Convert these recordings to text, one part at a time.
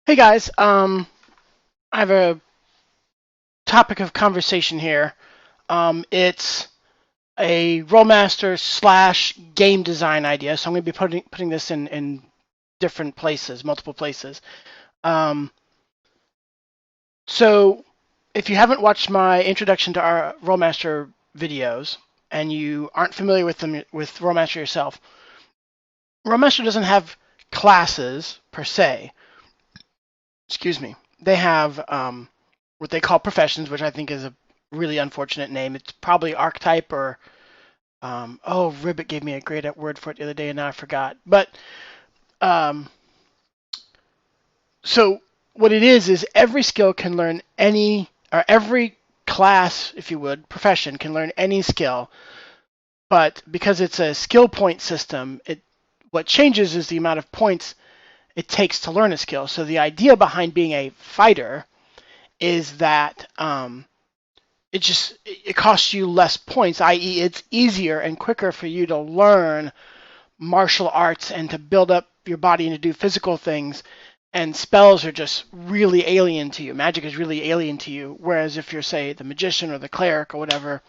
Hey guys, I have a topic of conversation here. It's a Rolemaster slash game design idea, so I'm going to be putting this in different places, multiple places. Um, so if you haven't watched my introduction to our Rolemaster videos and you aren't familiar with them with Rolemaster yourself, Rolemaster doesn't have classes per se. Excuse me. They have what they call professions, which I think is a really unfortunate name. It's probably archetype or oh, Ribbit gave me a great word for it the other day, and now I forgot. But um, so what it is every skill can learn any, or every class, if you would, profession can learn any skill. But because it's a skill point system, what changes is the amount of points it takes to learn a skill. So the idea behind being a fighter is that it costs you less points, i.e., it's easier and quicker for you to learn martial arts and to build up your body and to do physical things. And spells are just really alien to you. Magic is really alien to you. Whereas if you're, say, the magician or the cleric or whatever,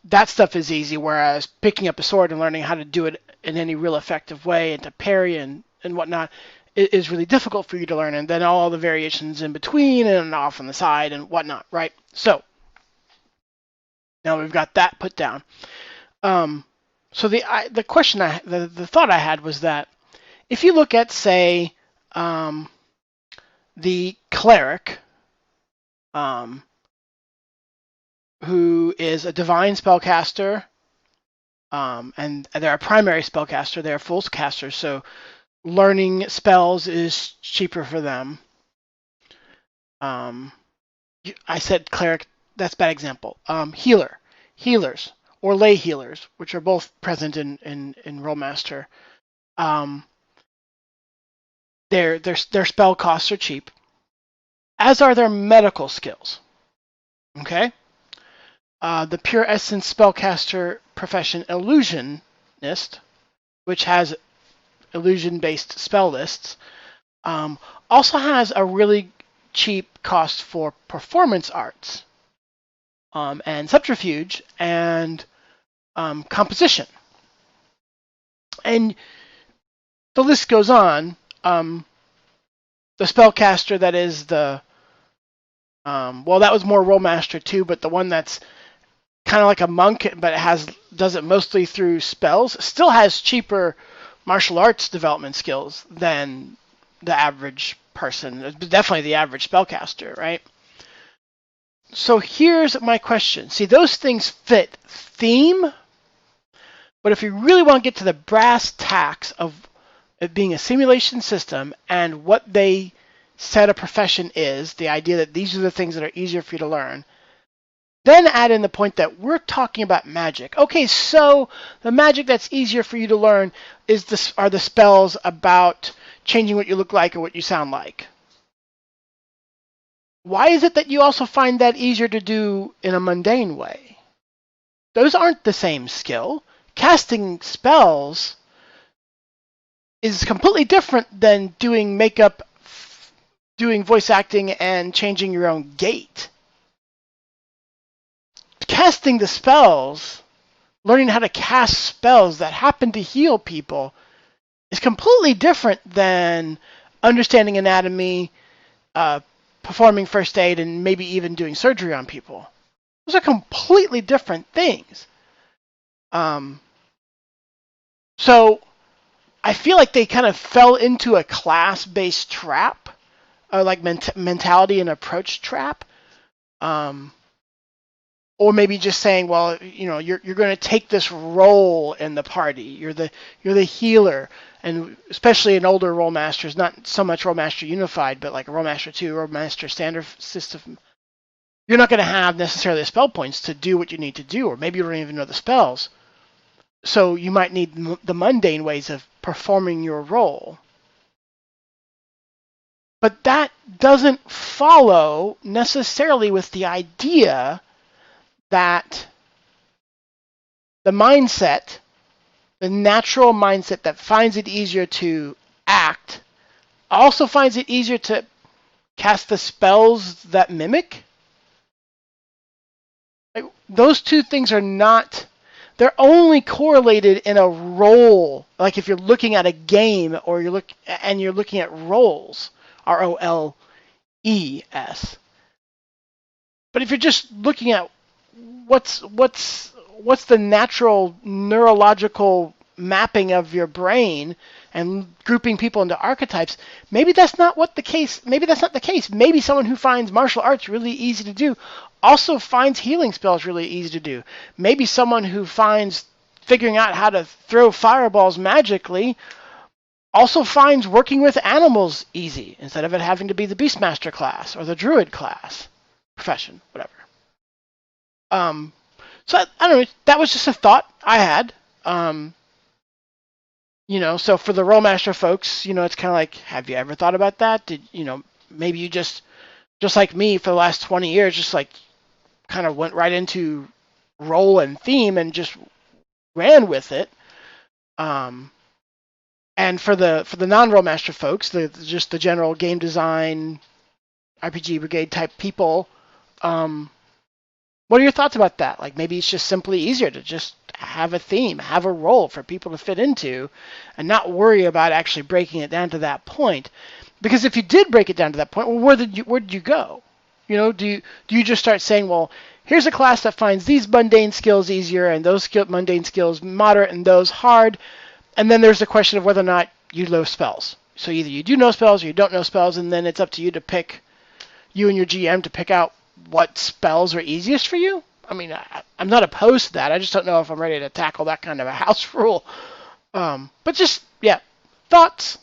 that stuff is easy. Whereas picking up a sword and learning how to do it in any real effective way and to parry and whatnot is really difficult for you to learn. And then all the variations in between and off on the side and whatnot, right? So now we've got that put down. Um, so the question the thought I had was that if you look at, say, um, the cleric, um, who is a divine spellcaster, and they're a primary spellcaster, they're full casters, so learning spells is cheaper for them. Um, I said cleric, that's a bad example. Healers, or lay healers, which are both present in Rolemaster. Um, their spell costs are cheap, as are their medical skills. Okay? The pure essence spellcaster profession illusionist, which has illusion-based spell lists, also has a really cheap cost for performance arts, and subterfuge and composition. And the list goes on. The spellcaster that is well, that was more Rolemaster too, but the one that's kind of like a monk, but does it mostly through spells, still has cheaper martial arts development skills than the average person, definitely the average spellcaster, right? So here's my question. See, those things fit theme, but if you really want to get to the brass tacks of it being a simulation system and what they said a profession is, the idea that these are the things that are easier for you to learn, then add in the point that we're talking about magic. Okay, so the magic that's easier for you to learn are the spells about changing what you look like or what you sound like. Why is it that you also find that easier to do in a mundane way? Those aren't the same skill. Casting spells is completely different than doing makeup, doing voice acting, and changing your own gait. Casting the spells, learning how to cast spells that happen to heal people, is completely different than understanding anatomy, performing first aid, and maybe even doing surgery on people. Those are completely different things. Um, so I feel like they kind of fell into a class-based trap, or like mentality and approach trap. Um, or maybe just saying, well, you're going to take this role in the party. You're the healer, and especially in older Rollemasters, not so much Rolemaster Unified, but like a Rolemaster 2, Rolemaster Standard system. You're not going to have necessarily the spell points to do what you need to do, or maybe you don't even know the spells. So you might need the mundane ways of performing your role. But that doesn't follow necessarily with the idea that the mindset, the natural mindset that finds it easier to act also finds it easier to cast the spells that mimic. Like, those two things are not, they're only correlated in a role. Like if you're looking at a game or you're looking at roles, ROLES. But if you're just looking at what's the natural neurological mapping of your brain and grouping people into archetypes, maybe that's not the case. Maybe someone who finds martial arts really easy to do also finds healing spells really easy to do. Maybe someone who finds figuring out how to throw fireballs magically also finds working with animals easy instead of it having to be the Beastmaster class or the Druid class, profession, whatever. So I don't know. That was just a thought I had. So for the Rolemaster folks, it's kind of like, have you ever thought about that? Maybe you just like me for the last 20 years, just like kind of went right into role and theme and just ran with it. And for the non-Rolemaster folks, just the general game design, RPG Brigade type people, what are your thoughts about that? Like maybe it's just simply easier to just have a theme, have a role for people to fit into, and not worry about actually breaking it down to that point. Because if you did break it down to that point, well, where did you go? Do you just start saying, well, here's a class that finds these mundane skills easier and those mundane skills moderate and those hard, and then there's the question of whether or not you know spells. So either you do know spells or you don't know spells, and then it's up to you to pick, you and your GM to pick out what spells are easiest for you. I mean, I'm not opposed to that. I just don't know if I'm ready to tackle that kind of a house rule. But just, yeah, thoughts.